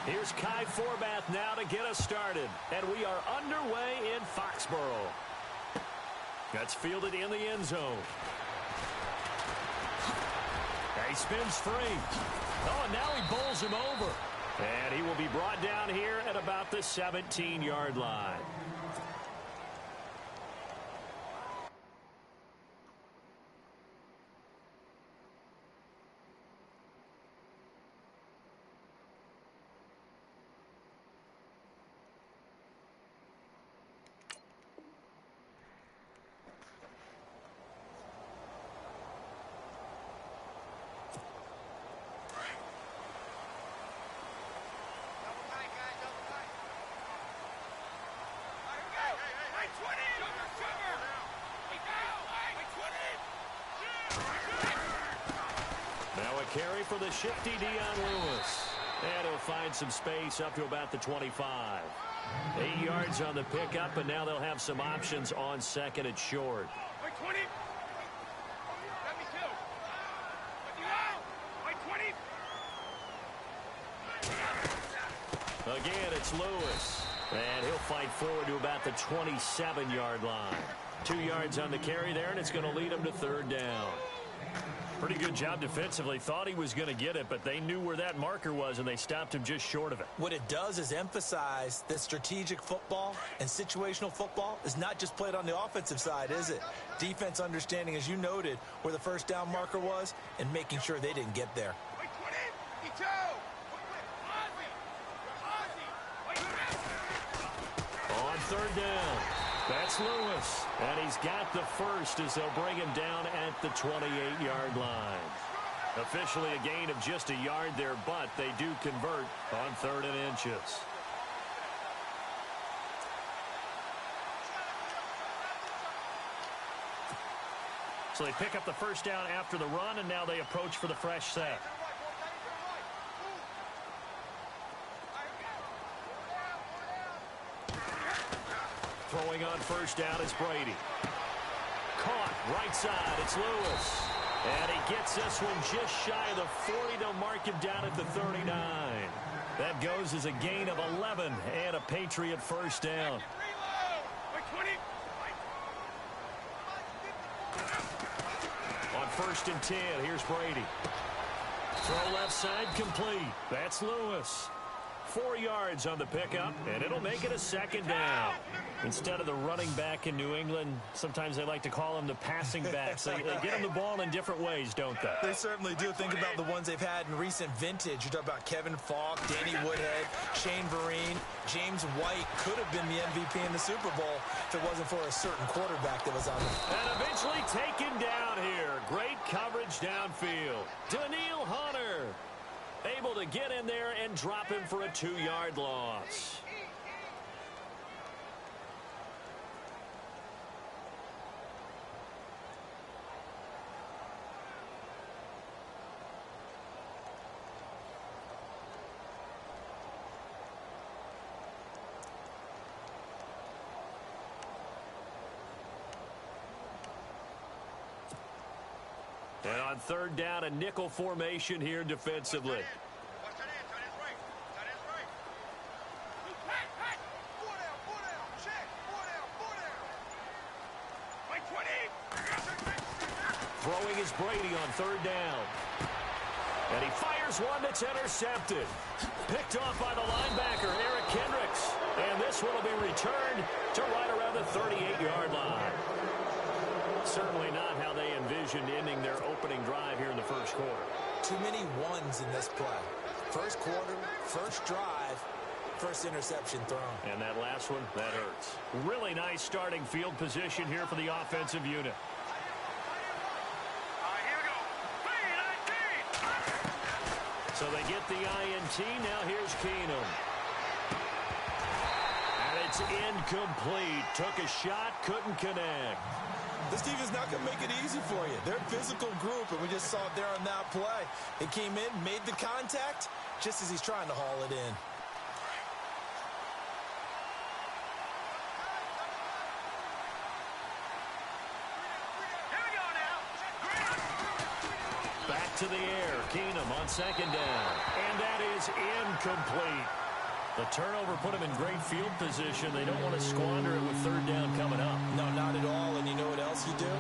Here's Kai Forbath now to get us started. And we are underway in Foxborough. That's fielded in the end zone. He spins free. Oh, and now he bowls him over. And he will be brought down here at about the 17-yard line. Carry for the shifty Dion Lewis. And he'll find some space up to about the 25. 8 yards on the pickup, and now they'll have some options on second and short. Again, it's Lewis. And he'll fight forward to about the 27-yard line. 2 yards on the carry there, and it's going to lead him to third down. Pretty good job defensively. Thought he was going to get it, but they knew where that marker was, and they stopped him just short of it. What it does is emphasize that strategic football and situational football is not just played on the offensive side, is it? Defense understanding, as you noted, where the first down marker was and making sure they didn't get there. On third down. That's Lewis, and he's got the first as they'll bring him down at the 28-yard line. Officially a gain of just a yard there, but they do convert on 3rd and inches. So they pick up the first down after the run, and now they approach for the fresh set. Throwing on first down is Brady. Caught right side. It's Lewis. And he gets this one just shy of the 40. They'll mark him down at the 39. That goes as a gain of 11 and a Patriot first down. On 1st and 10, here's Brady. Throw left side complete. That's Lewis. 4 yards on the pickup, and it'll make it a second down. Instead of the running back in New England, sometimes they like to call them the passing backs. They get them the ball in different ways, don't they? They certainly do. Think about the ones they've had in recent vintage. You talk about Kevin Falk, Danny Woodhead, Shane Vereen, James White could have been the MVP in the Super Bowl if it wasn't for a certain quarterback that was on them. And eventually taken down here. Great coverage downfield. Daniil Hunter able to get in there and drop him for a 2-yard loss. And on 3rd down, a nickel formation here defensively. Throwing is Brady on 3rd down. And he fires one that's intercepted. Picked off by the linebacker, Eric Kendricks. And this one will be returned to right around the 38-yard line. Certainly not how they envisioned ending their opening drive here in the first quarter. Too many ones in this play. First quarter, first drive, first interception thrown. And that last one, that hurts. Really nice starting field position here for the offensive unit. So they get the INT. Now here's Keenum. And it's incomplete. Took a shot, couldn't connect. This team is not going to make it easy for you. They're a physical group, and we just saw it there on that play. They came in, made the contact, just as he's trying to haul it in. Back to the air. Keenum on 2nd down. And that is incomplete. The turnover put them in great field position. They don't want to squander it with third down coming up. No, not at all. And you know what else you do?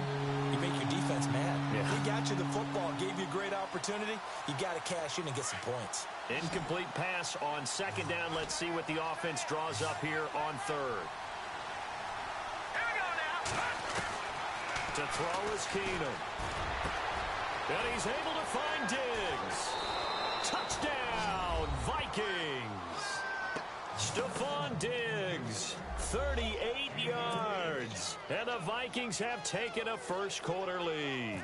You make your defense mad. Yeah. He got you the football, gave you a great opportunity. You got to cash in and get some points. Incomplete pass on second down. Let's see what the offense draws up here on third. Here we go now. To throw is Keenum. And he's able to find Diggs. Touchdown, Vikings. Stephon Diggs, 38 yards. And the Vikings have taken a first-quarter lead.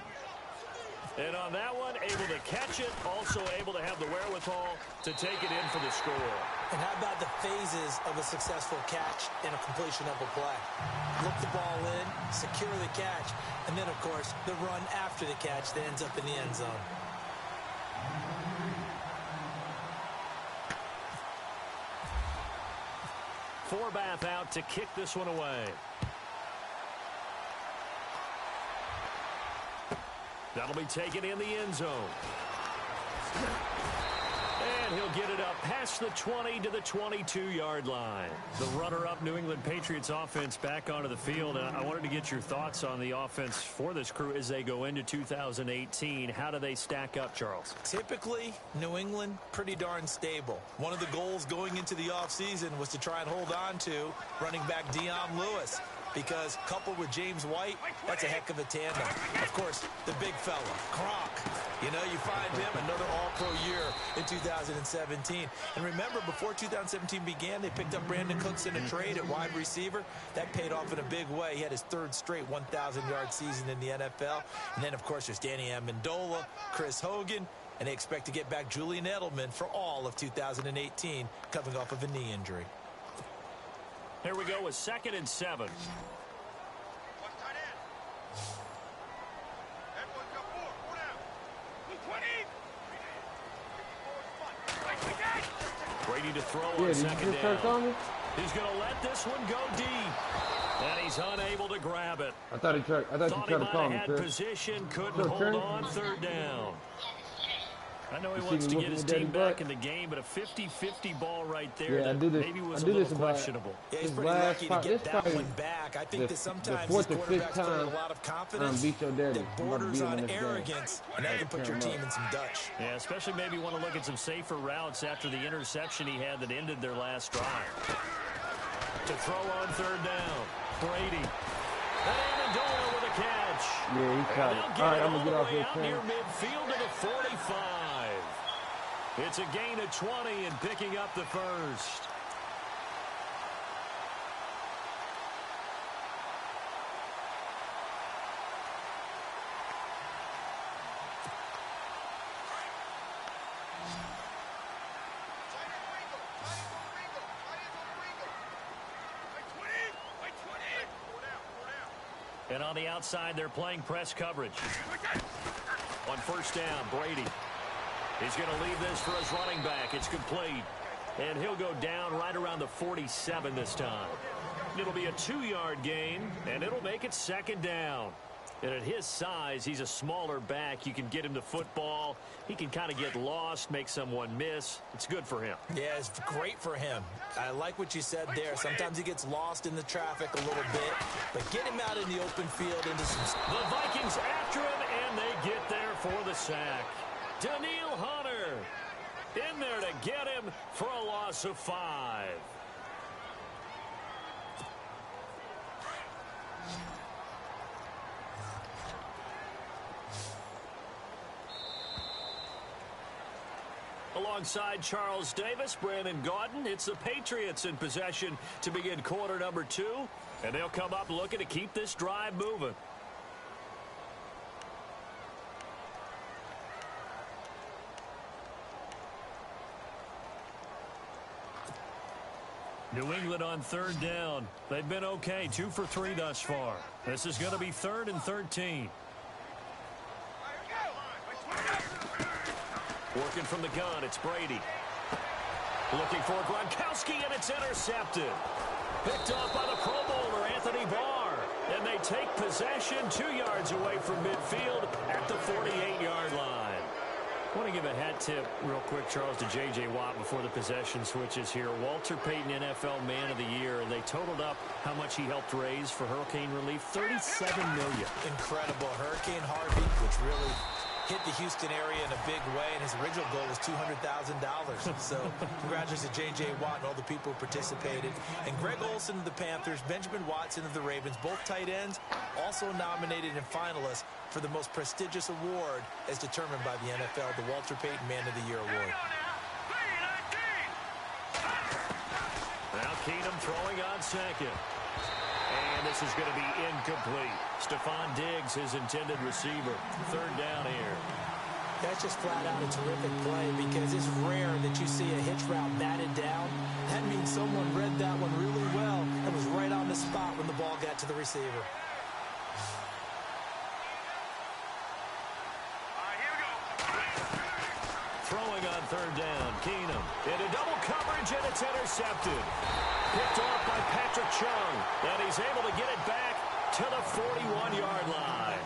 And on that one, able to catch it, also able to have the wherewithal to take it in for the score. And how about the phases of a successful catch and a completion of a play? Look the ball in, secure the catch, and then, of course, the run after the catch that ends up in the end zone. Forbath out to kick this one away. That'll be taken in the end zone. And he'll get it up past the 20 to the 22-yard line. The runner-up New England Patriots offense back onto the field. I wanted to get your thoughts on the offense for this crew as they go into 2018. How do they stack up, Charles? Typically, New England, pretty darn stable. One of the goals going into the offseason was to try and hold on to running back Dion Lewis, because coupled with James White, that's a heck of a tandem. Of course, the big fella, Gronk. You know, you find him another all-pro year in 2017. And remember, before 2017 began, they picked up Brandon Cooks in a trade at wide receiver. That paid off in a big way. He had his third straight 1,000-yard season in the NFL. And then, of course, there's Danny Amendola, Chris Hogan, and they expect to get back Julian Edelman for all of 2018, coming off of a knee injury. Here we go with 2nd and 7. Brady to throw on second down. He's going to let this one go deep. And he's unable to grab it. I thought you tried to call me, had Chris. position, couldn't hold on third down. I know he wants to get his team back in the game, but a 50-50 ball right there that maybe was a little questionable. Yeah, he's pretty lucky to get that one back. I think that sometimes these quarterbacks play with a lot of confidence that borders on arrogance, and that can put your team in some Dutch. Yeah, especially maybe want to look at some safer routes after the interception he had that ended their last drive. To throw on third down, Brady. And Amendola with a catch. Yeah, he caught it. All right, I'm going to get off here. Near midfield to the 45. It's a gain of 20 and picking up the first. And on the outside, they're playing press coverage. On first down, Brady. He's going to leave this for his running back. It's complete. And he'll go down right around the 47 this time. It'll be a 2-yard gain, and it'll make it second down. And at his size, he's a smaller back. You can get him the football. He can kind of get lost, make someone miss. It's good for him. Yeah, it's great for him. I like what you said there. Sometimes he gets lost in the traffic a little bit, but get him out in the open field into some... The Vikings after him, and they get there for the sack. Daniil Hunter in there to get him for a loss of 5. Alongside Charles Davis, Brandon Gaudin, it's the Patriots in possession to begin quarter number 2, and they'll come up looking to keep this drive moving. New England on third down. They've been okay, 2 for 3 thus far. This is going to be 3rd and 13. Working from the gun, it's Brady. Looking for Gronkowski, and it's intercepted. Picked off by the Pro Bowler, Anthony Barr. And they take possession 2 yards away from midfield at the 48-yard line. I want to give a hat tip real quick, Charles, to J.J. Watt before the possession switches here. Walter Payton, NFL Man of the Year. They totaled up how much he helped raise for hurricane relief, $37 million. Incredible. Hurricane Harvey, which really hit the Houston area in a big way, and his original goal was $200,000. So congratulations to J.J. Watt and all the people who participated. And Greg Olsen of the Panthers, Benjamin Watson of the Ravens, both tight ends, also nominated and finalists for the most prestigious award as determined by the NFL, the Walter Payton Man of the Year Award. Now Keenum throwing on second. And this is going to be incomplete. Stephon Diggs, his intended receiver. Third down here. That's just flat out a terrific play because it's rare that you see a hitch route batted down. That means someone read that one really well and was right on the spot when the ball got to the receiver. Throwing on third down, Keenum into double coverage, and it's intercepted. Picked off by Patrick Chung, and he's able to get it back to the 41-yard line.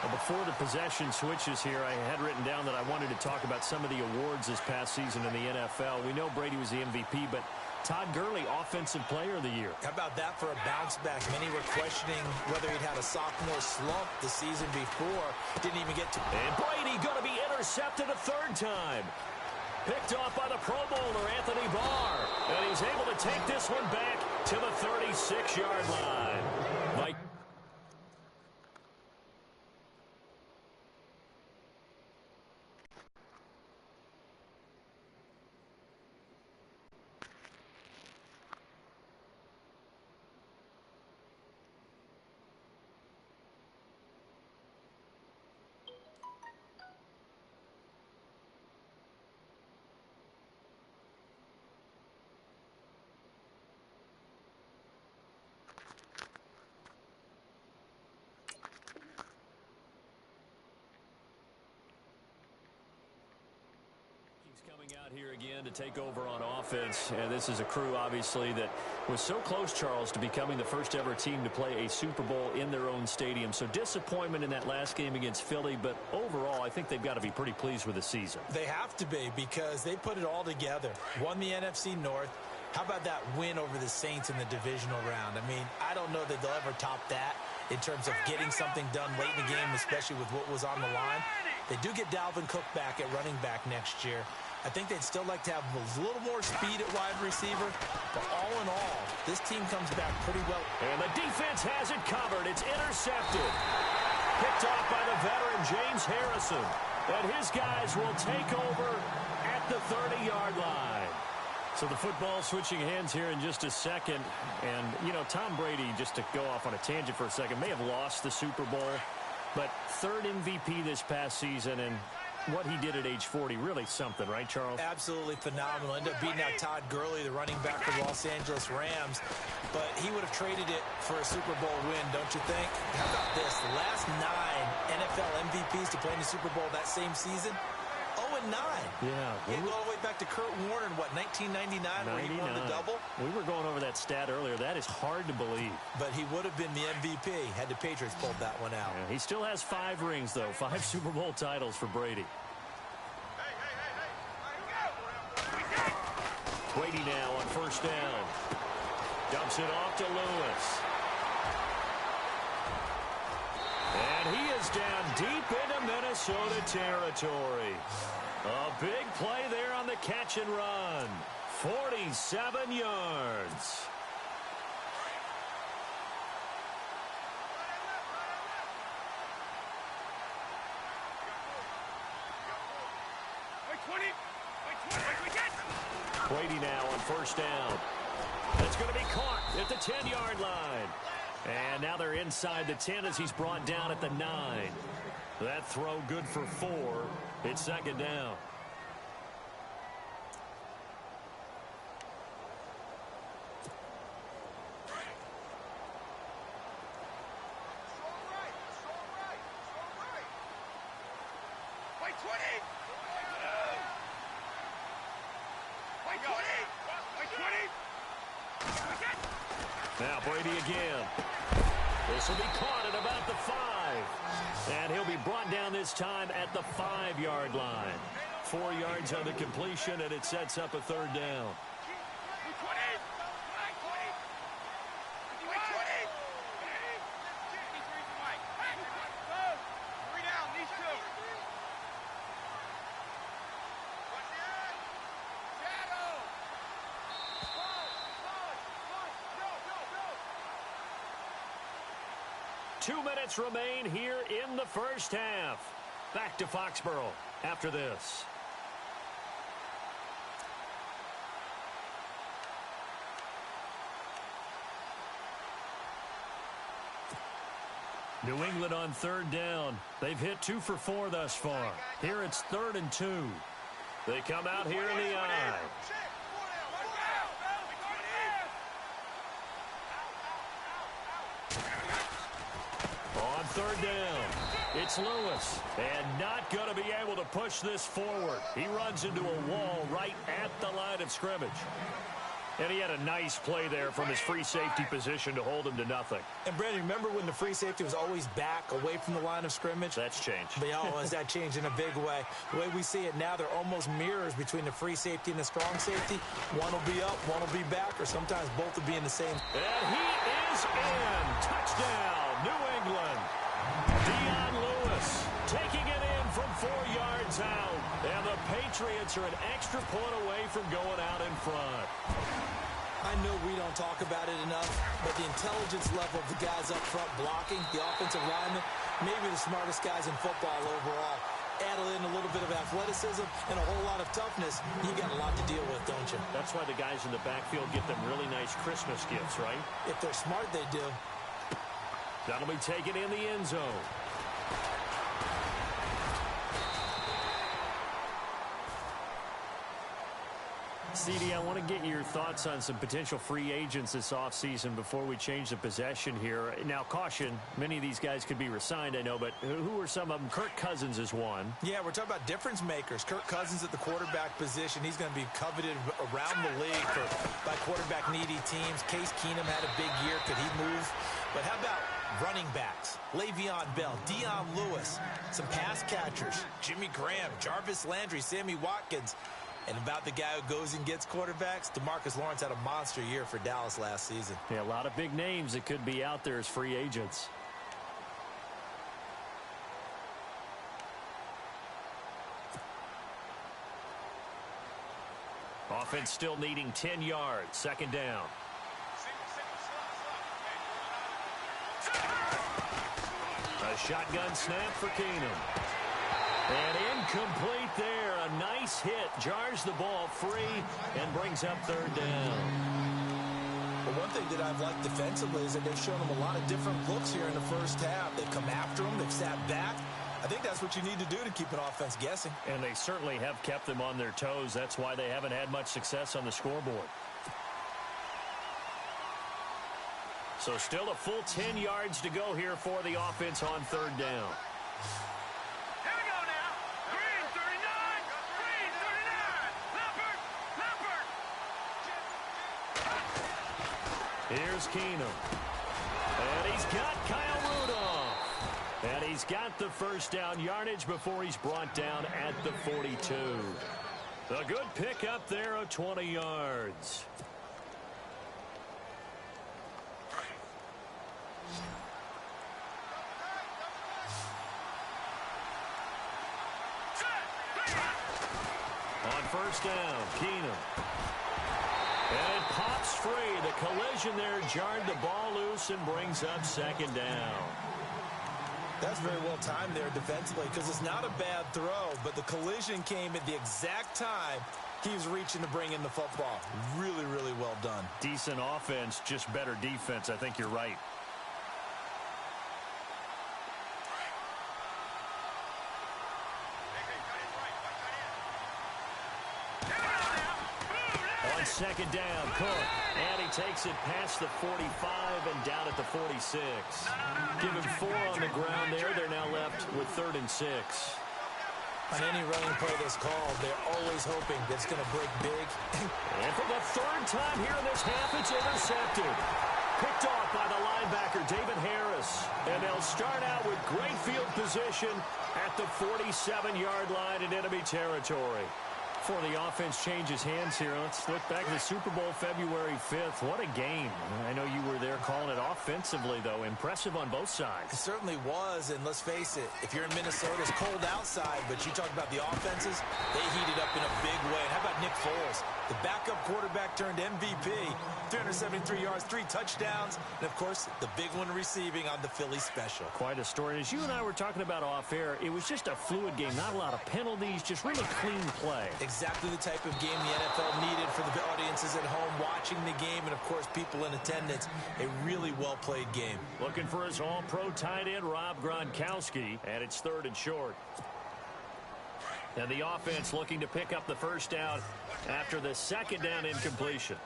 Well, before the possession switches here, I had written down that I wanted to talk about some of the awards this past season in the NFL. We know Brady was the MVP, but Todd Gurley, Offensive Player of the Year. How about that for a bounce back? Many were questioning whether he'd had a sophomore slump the season before. Didn't even get to... And Brady going to be intercepted a third time. Picked off by the Pro Bowler, Anthony Barr. And he's able to take this one back to the 36-yard line. Mike. Coming out here again to take over on offense, and this is a crew obviously that was so close, Charles, to becoming the first ever team to play a Super Bowl in their own stadium. So disappointment in that last game against Philly, but overall I think they've got to be pretty pleased with the season. They have to be because they put it all together. Won the NFC North. How about that win over the Saints in the divisional round? I mean, I don't know that they'll ever top that in terms of getting something done late in the game, especially with what was on the line. They do get Dalvin Cook back at running back next year. I think they'd still like to have a little more speed at wide receiver. But all in all, this team comes back pretty well. And the defense has it covered. It's intercepted. Picked off by the veteran James Harrison. And his guys will take over at the 30-yard line. So the football switching hands here in just a second. And, you know, Tom Brady, just to go off on a tangent for a second, may have lost the Super Bowl. But third MVP this past season, and what he did at age 40, really something, right, Charles? Absolutely phenomenal. Ended up beating out Todd Gurley, the running back for the Los Angeles Rams. But he would have traded it for a Super Bowl win, don't you think? How about this? The last 9 NFL MVPs to play in the Super Bowl that same season, 0-9. Yeah. You go all the way back to Kurt Warner in, what, 1999, where he won the double? We were going over that stat earlier. That is hard to believe. But he would have been the MVP had the Patriots pulled that one out. Yeah, he still has 5 rings, though. 5 Super Bowl titles for Brady. Brady now on first down. Dumps it off to Lewis. And he is down deep into Minnesota territory. A big play there on the catch and run. 47 yards. Brady now on first down. It's going to be caught at the 10-yard line. And now they're inside the 10 as he's brought down at the 9. That throw good for 4. It's second down. Now Brady again. This will be caught at about the 5. And he'll be brought down this time at the 5-yard line. 4 yards on the completion, and it sets up a third down. Two minutes remain here in the first half. Back to Foxborough after this. New England on third down. They've hit 2 for 4 thus far. Here it's 3rd and 2. They come out here in the I. On third down, it's Lewis, and not going to be able to push this forward. He runs into a wall right at the line of scrimmage. And he had a nice play there from his free safety position to hold him to nothing. And, Brandon, remember when the free safety was always back away from the line of scrimmage? That's changed. But, has that changed in a big way? The way we see it now, they're almost mirrors between the free safety and the strong safety. One will be up, one will be back, or sometimes both will be in the same. And he is in. Touchdown, New England. Dion Lewis taking it in from 4 yards out. And the Patriots are an extra point away from going out in front. I know we don't talk about it enough, but the intelligence level of the guys up front blocking, the offensive linemen, maybe the smartest guys in football overall. Add in a little bit of athleticism and a whole lot of toughness, you got a lot to deal with, don't you? That's why the guys in the backfield get them really nice Christmas gifts, right? If they're smart, they do. That'll be taken in the end zone. CD, I want to get your thoughts on some potential free agents this offseason before we change the possession here. Now, caution, many of these guys could be re-signed, I know, but who are some of them? Kirk Cousins is one. Yeah, we're talking about difference makers. Kirk Cousins at the quarterback position. He's going to be coveted around the league by quarterback-needy teams. Case Keenum had a big year. Could he move? But how about running backs? Le'Veon Bell, Dion Lewis, some pass catchers, Jimmy Graham, Jarvis Landry, Sammy Watkins. And about the guy who goes and gets quarterbacks, DeMarcus Lawrence had a monster year for Dallas last season. Yeah, a lot of big names that could be out there as free agents. Offense still needing 10 yards. Second down. A shotgun snap for Keenum. And incomplete there. A nice hit. Jars the ball free and brings up third down. Well, one thing that I've liked defensively is that they've shown them a lot of different looks here in the first half. They've come after them. They've sat back. I think that's what you need to do to keep an offense guessing. And they certainly have kept them on their toes. That's why they haven't had much success on the scoreboard. So still a full 10 yards to go here for the offense on third down. Here's Keenum. And he's got Kyle Rudolph. And he's got the first down yardage before he's brought down at the 42. A good pick up there of 20 yards. On first down, Keenum. And it pops free. The collision there jarred the ball loose and brings up second down. That's very well timed there defensively because it's not a bad throw, but the collision came at the exact time he was reaching to bring in the football. Really, really well done. Decent offense, just better defense. I think you're right. Second down, Cook, and he takes it past the 45 and down at the 46. Give him 4 on the ground there. They're now left with 3rd and 6. On any running play that's called, they're always hoping that it's going to break big. And for the 3rd time here in this half, it's intercepted. Picked off by the linebacker, David Harris. And they'll start out with great field position at the 47-yard line in enemy territory. Before the offense changes hands here, let's look back at the Super Bowl February 5th. What a game. I know you were there calling it offensively, though. Impressive on both sides. It certainly was, and let's face it, if you're in Minnesota, it's cold outside, but you talk about the offenses, they heated up in a big way. And how about Nick Foles? The backup quarterback turned MVP, 373 yards, 3 touchdowns, and, of course, the big one receiving on the Philly special. Quite a story. As you and I were talking about off-air, it was just a fluid game. Not a lot of penalties, just really clean play. Exactly the type of game the NFL needed for the audiences at home watching the game and, of course, people in attendance. A really well-played game. Looking for his all-pro tight end, Rob Gronkowski, and it's 3rd and short. And the offense looking to pick up the first down after the 2nd down incompletion.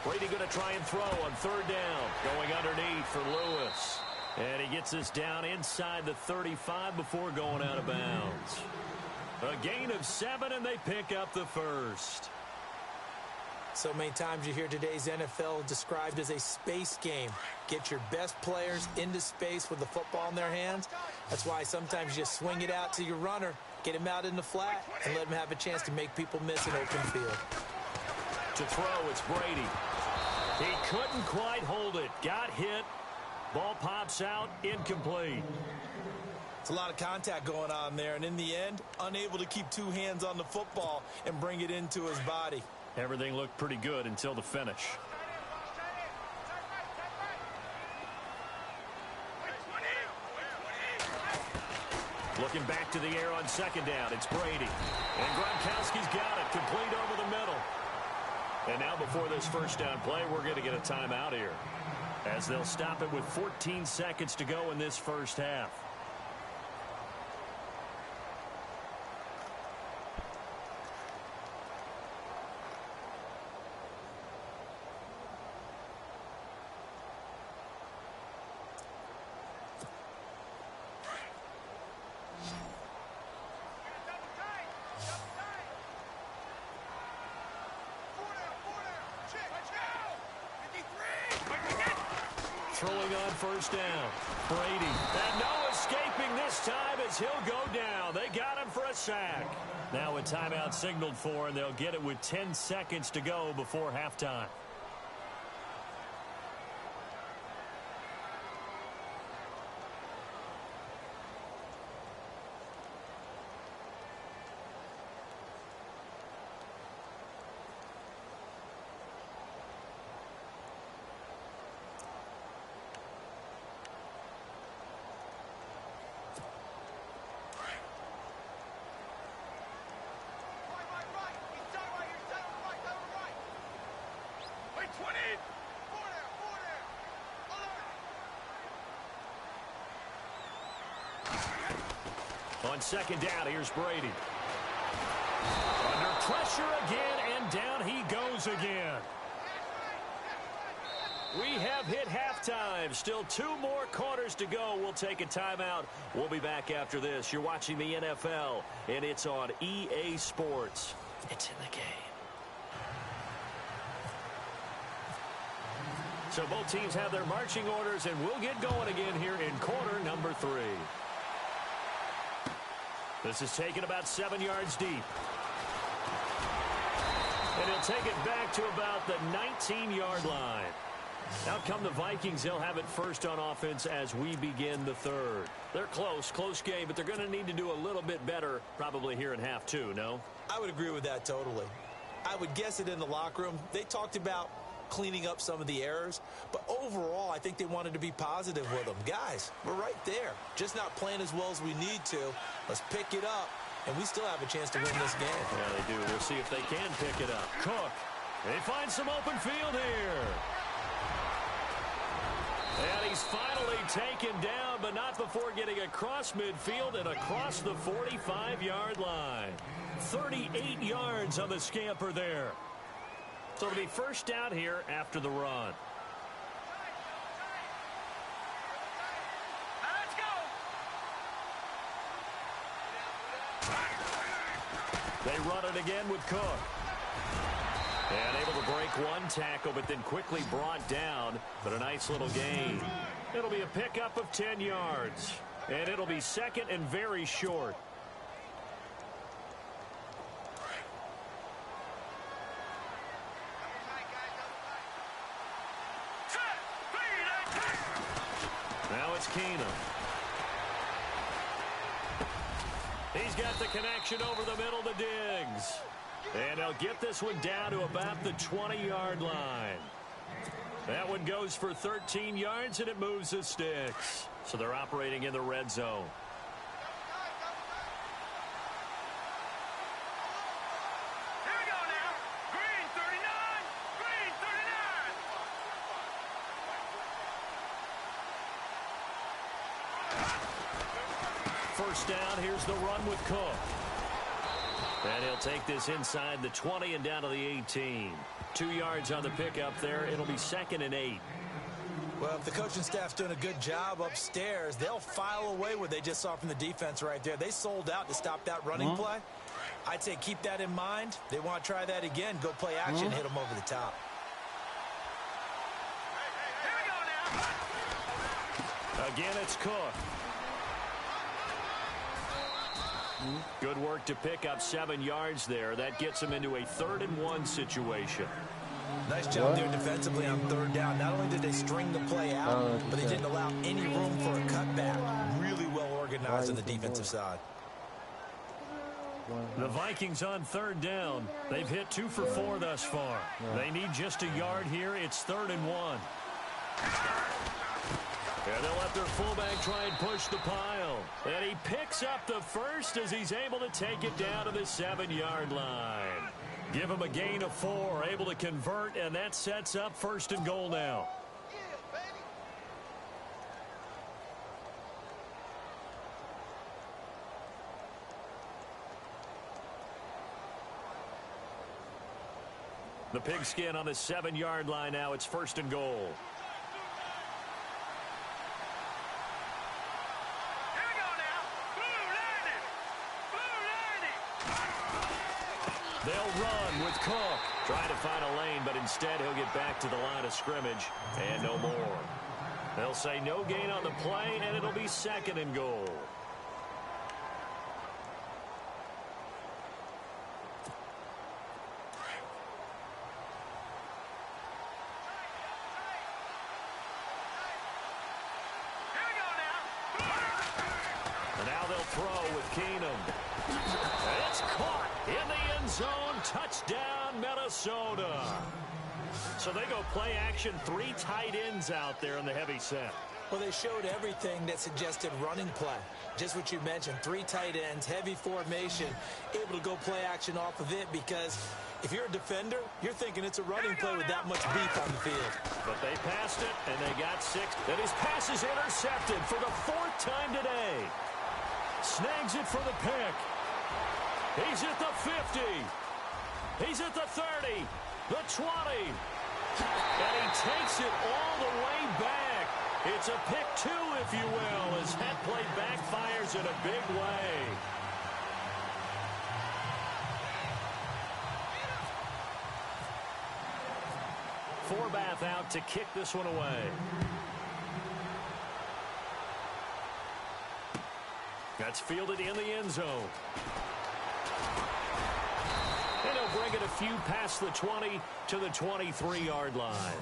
Brady going to try and throw on 3rd down. Going underneath for Lewis. And he gets us down inside the 35 before going out of bounds. A gain of 7, and they pick up the first. So many times you hear today's NFL described as a space game. Get your best players into space with the football in their hands. That's why sometimes you just swing it out to your runner, get him out in the flat, and let him have a chance to make people miss an open field. To throw, it's Brady. He couldn't quite hold it. Got hit. Ball pops out, incomplete. It's a lot of contact going on there, and in the end, unable to keep 2 hands on the football and bring it into his body. Everything looked pretty good until the finish. Looking back to the air on 2nd down, it's Brady. And Gronkowski's got it, complete over the middle. And now before this first down play, we're going to get a timeout here, as they'll stop it with 14 seconds to go in this first half. Throwing on 1st down. Brady. And no escaping this time as he'll go down. They got him for a sack. Now a timeout signaled for, and they'll get it with 10 seconds to go before halftime. On 2nd down, here's Brady. Under pressure again, and down he goes again. We have hit halftime. Still 2 more quarters to go. We'll take a timeout. We'll be back after this. You're watching the NFL, and it's on EA Sports. It's in the game. So both teams have their marching orders, and we'll get going again here in quarter number 3. This is taken about 7 yards deep. And he'll take it back to about the 19-yard line. Out come the Vikings. They'll have it first on offense as we begin the 3rd. They're close game, but they're going to need to do a little bit better probably here in half 2, no? I would agree with that totally. I would guess it in the locker room. They talked about cleaning up some of the errors, but overall, I think they wanted to be positive with them. Guys, we're right there. Just not playing as well as we need to. Let's pick it up, and we still have a chance to win this game. Yeah, they do. We'll see if they can pick it up. Cook. They find some open field here. And he's finally taken down, but not before getting across midfield and across the 45-yard line. 38 yards on the scamper there. So it'll be first down here after the run. Let's go. They run it again with Cook. And able to break one tackle, but then quickly brought down. But a nice little gain. It'll be a pickup of 10 yards. And it'll be second and very short. Now it's Keenum. He's got the connection over the middle to Diggs. And he'll get this one down to about the 20-yard line. That one goes for 13 yards, and it moves the sticks. So they're operating in the red zone. Here we go now. Green 39. Green 39. First down, here's the run with Cook. And he'll take this inside the 20 and down to the 18. 2 yards on the pickup there. It'll be 2nd and 8. Well, if the coaching staff's doing a good job upstairs, they'll file away what they just saw from the defense right there. They sold out to stop that running play. I'd say keep that in mind. They want to try that again. Go play action, hit them over the top. Here we go now. Again, it's Cook. Good work to pick up 7 yards there. That gets him into a 3rd and 1 situation. Nice job there defensively on 3rd down. Not only did they string the play out, but they didn't allow any room for a cutback. Really well organized on the defensive side. The Vikings on 3rd down. They've hit 2 for 4 thus far. They need just a yard here. It's 3rd and 1. And they'll let their fullback try and push the pile. And he picks up the first as he's able to take it down to the 7-yard line. Give him a gain of 4, able to convert, and that sets up 1st and goal now. The pigskin on the 7-yard line now. It's 1st and goal. They'll run with Cook. Trying to find a lane, but instead he'll get back to the line of scrimmage and no more. They'll say no gain on the play, and it'll be 2nd and goal. Here we go now. And now they'll throw with Keenum. It's caught in the end zone. Touchdown, Minnesota. So they go play action. 3 tight ends out there in the heavy set. Well, they showed everything that suggested running play. Just what you mentioned, 3 tight ends, heavy formation, able to go play action off of it because if you're a defender, you're thinking it's a running play with that much beef on the field. But they passed it, and they got 6. And his pass is intercepted for the 4th time today. Snags it for the pick. He's at the 50. He's at the 30, the 20. And he takes it all the way back. It's a pick 2, if you will, as that play backfires in a big way. Forbath out to kick this one away. That's fielded in the end zone. And he'll bring it a few past the 20 to the 23-yard line.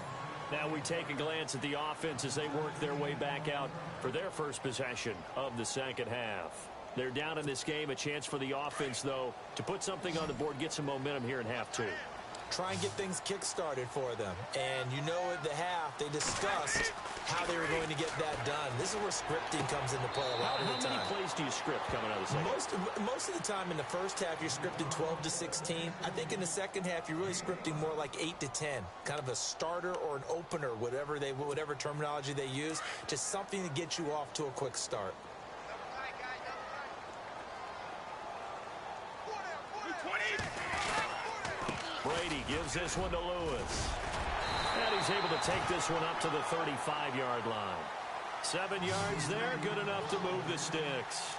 Now we take a glance at the offense as they work their way back out for their first possession of the 2nd half. They're down in this game. A chance for the offense, though, to put something on the board, get some momentum here in half 2. Try and get things kick-started for them. And you know at the half, they discussed how they were going to get that done. This is where scripting comes into play a lot of the time. How many plays do you script coming out of the second? Most of the time in the first half, you're scripting 12 to 16. I think in the second half, you're really scripting more like 8 to 10. Kind of a starter or an opener, whatever terminology they use, just something to get you off to a quick start. Brady gives this one to Lewis. And he's able to take this one up to the 35-yard line. 7 yards there, good enough to move the sticks.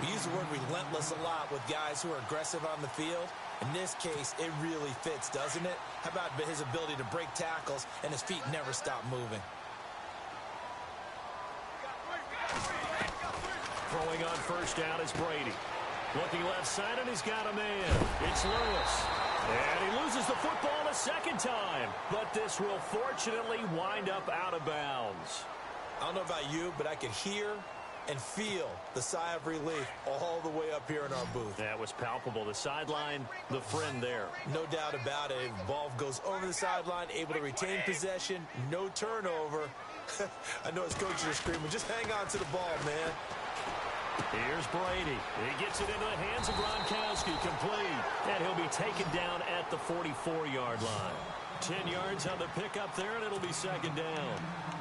We use the word relentless a lot with guys who are aggressive on the field. In this case, it really fits, doesn't it? How about his ability to break tackles and his feet never stop moving? Throwing on first down is Brady. Looking left side, and he's got a man. It's Lewis. And he loses the football a second time. But this will fortunately wind up out of bounds. I don't know about you, but I could hear and feel the sigh of relief all the way up here in our booth. That was palpable. The sideline, the friend there. No doubt about it. The ball goes over the sideline, able to retain possession, no turnover. I know his coaches are screaming, just hang on to the ball, man. Here's Brady. He gets it into the hands of Gronkowski, complete. And he'll be taken down at the 44-yard line. 10 yards on the pickup there, and it'll be second down.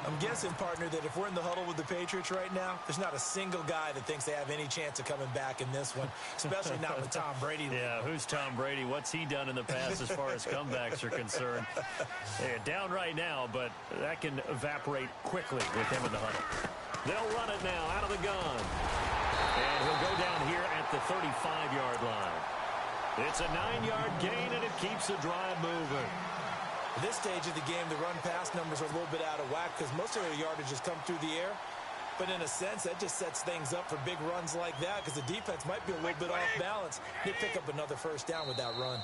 I'm guessing, partner, that if we're in the huddle with the Patriots right now, there's not a single guy that thinks they have any chance of coming back in this one, especially not with Tom Brady. Yeah, who's Tom Brady? What's he done in the past as far as comebacks are concerned? They're down right now, but that can evaporate quickly with him in the huddle. They'll run it now out of the gun. And he'll go down here at the 35-yard line. It's a 9-yard gain, and it keeps the drive moving. At this stage of the game, the run-pass numbers are a little bit out of whack because most of their yardage has come through the air. But in a sense, that just sets things up for big runs like that because the defense might be a little bit off balance. They pick up another first down with that run.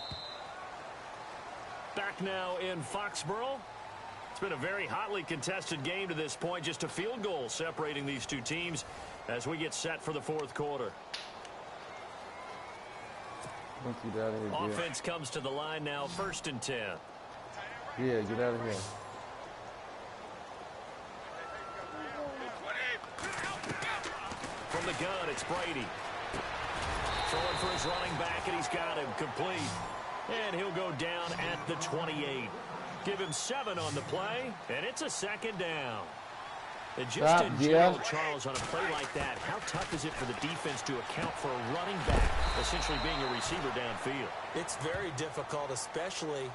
Back now in Foxborough. It's been a very hotly contested game to this point. Just a field goal separating these two teams as we get set for the fourth quarter. Offense comes to the line now, 1st and 10. Yeah, get out of here. From the gun, it's Brady. Throwing for his running back, and he's got him complete. And he'll go down at the 28. Give him 7 on the play, and it's a second down. And just in general, Charles, on a play like that, how tough is it for the defense to account for a running back essentially being a receiver downfield? It's very difficult, especially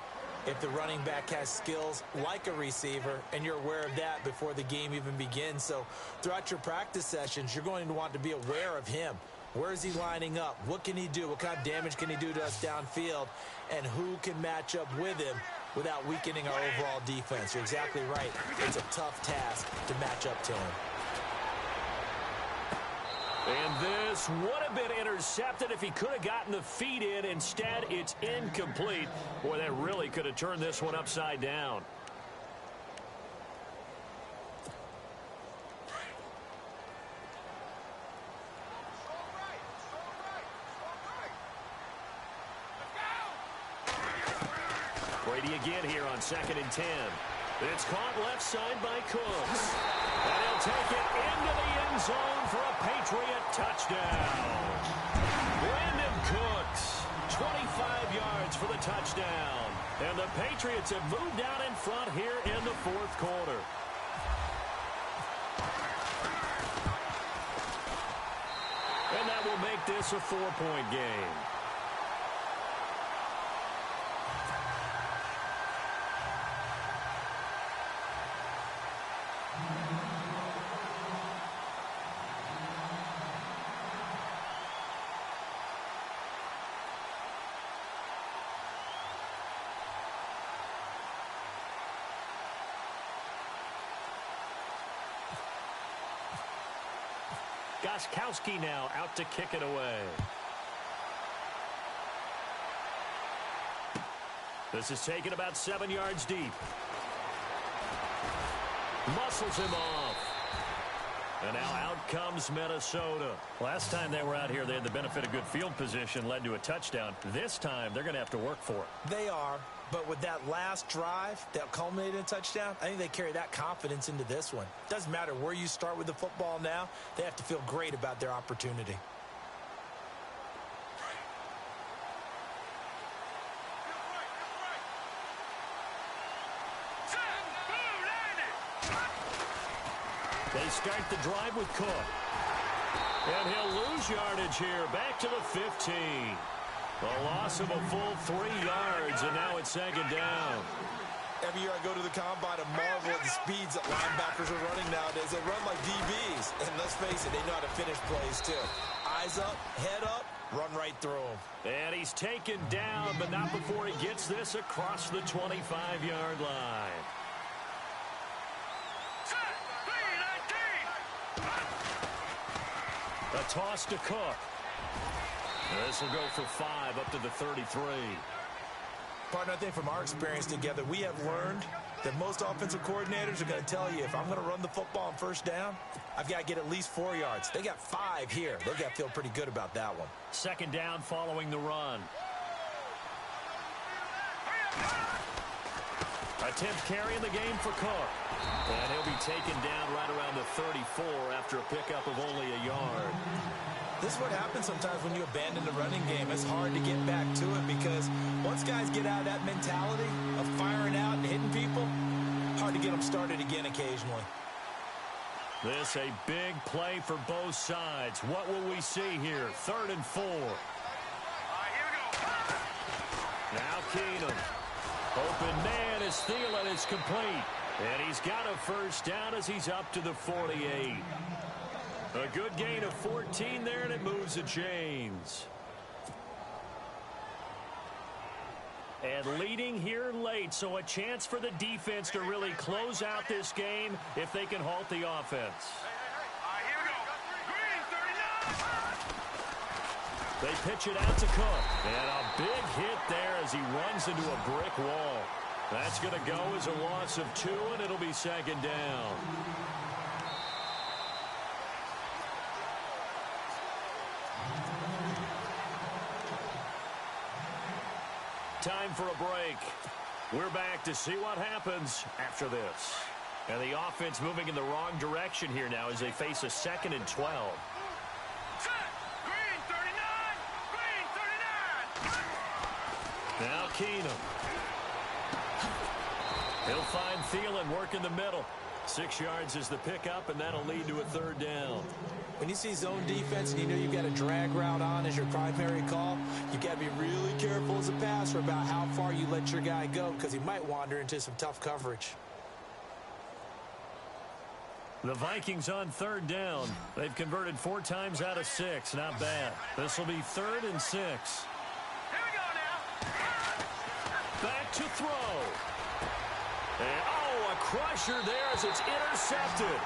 if the running back has skills like a receiver and you're aware of that before the game even begins. So throughout your practice sessions, you're going to want to be aware of him. Where is he lining up? What can he do? What kind of damage can he do to us downfield? And who can match up with him without weakening our overall defense? You're exactly right. It's a tough task to match up to him. And this would have been intercepted if he could have gotten the feet in. Instead, it's incomplete. Boy, that really could have turned this one upside down. Brady again here on 2nd and 10. It's caught left side by Cooks. And he'll take it into the end zone for a Patriot touchdown. Brandon Cooks, 25 yards for the touchdown. And the Patriots have moved out in front here in the fourth quarter. And that will make this a 4-point game. Gostkowski now out to kick it away. This is taken about 7 yards deep. Muscles him off. And now out comes Minnesota. Last time they were out here, they had the benefit of good field position, led to a touchdown. This time, they're going to have to work for it. They are. But with that last drive that culminated in a touchdown, I think they carry that confidence into this one. Doesn't matter where you start with the football now, they have to feel great about their opportunity. They start the drive with Cook. And he'll lose yardage here, back to the 15. A loss of a full 3 yards, and now it's second down. Every year I go to the combine and marvel at the speeds that linebackers are running nowadays. They run like DBs. And let's face it, they know how to finish plays too. I Eyes up, head up, run right through him. And he's taken down, but not before he gets this across the 25-yard line. A toss to Cook. This will go for 5 up to the 33. Partner, I think from our experience together, we have learned that most offensive coordinators are going to tell you, if I'm going to run the football on first down, I've got to get at least 4 yards. They got 5 here. They've got to feel pretty good about that one. Second down following the run. Attempt carrying the game for Cook. And he'll be taken down right around the 34 after a pickup of only a yard. This is what happens sometimes when you abandon the running game. It's hard to get back to it because once guys get out of that mentality of firing out and hitting people, hard to get them started again occasionally. This a big play for both sides. What will we see here? 3rd and 4. Here we go. Now Keenum. Open man is Thielen. It's complete. And he's got a first down as he's up to the 48. A good gain of 14 there, and it moves the chains. And leading here late, so a chance for the defense to really close out this game if they can halt the offense. Here we go. Green 39. They pitch it out to Cook. And a big hit there as he runs into a brick wall. That's going to go as a loss of 2, and it'll be second down. Time for a break. We're back to see what happens after this. And the offense moving in the wrong direction here now as they face a 2nd and 12. Set. Green 39. Green 39. Now Keenum. He'll find Thielen working the middle. 6 yards is the pickup, and that'll lead to a 3rd down. When you see zone defense and you know you've got a drag route on as your primary call, you've got to be really careful as a passer about how far you let your guy go because he might wander into some tough coverage. The Vikings on 3rd down. They've converted 4 times out of 6. Not bad. This will be 3rd and 6. Here we go now. Back to throw. And, oh, a crusher there as it's intercepted.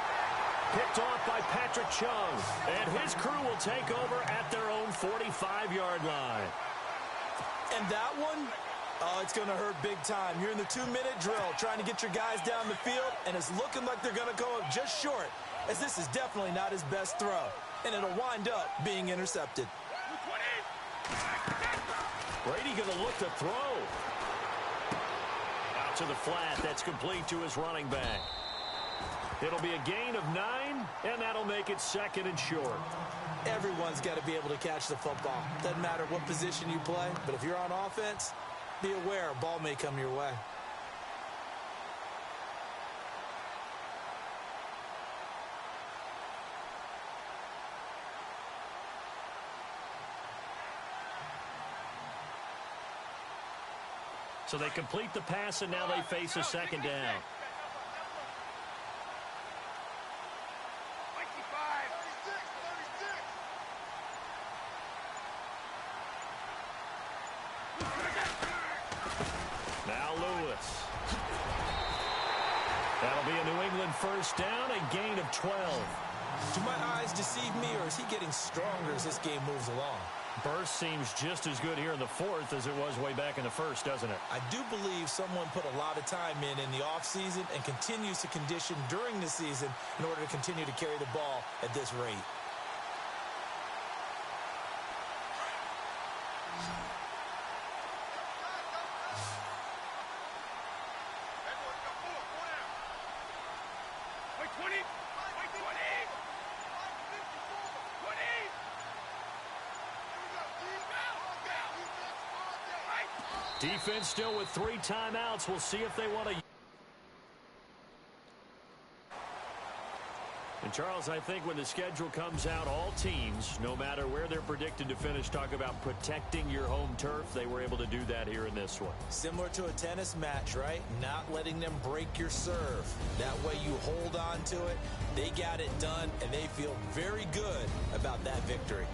Picked off by Patrick Chung. And his crew will take over at their own 45-yard line. And that one, oh, it's going to hurt big time. You're in the 2-minute drill trying to get your guys down the field, and it's looking like they're going to go up just short, as this is definitely not his best throw. And it'll wind up being intercepted. Brady going to look to throw. Out to the flat. That's complete to his running back. It'll be a gain of 9, and that'll make it 2nd and short. Everyone's got to be able to catch the football. Doesn't matter what position you play, but if you're on offense, be aware a ball may come your way. So they complete the pass, and now they face a 2nd down. Now Lewis. That'll be a New England first down, a gain of 12. Do my eyes deceive me, or is he getting stronger as this game moves along? Burst seems just as good here in the 4th as it was way back in the 1st, doesn't it? I do believe someone put a lot of time in the offseason and continues to condition during the season in order to continue to carry the ball at this rate. Defense still with 3 timeouts. We'll see if they want to. And, Charles, I think when the schedule comes out, all teams, no matter where they're predicted to finish, talk about protecting your home turf. They were able to do that here in this one. Similar to a tennis match, right? Not letting them break your serve. That way you hold on to it. They got it done, and they feel very good about that victory.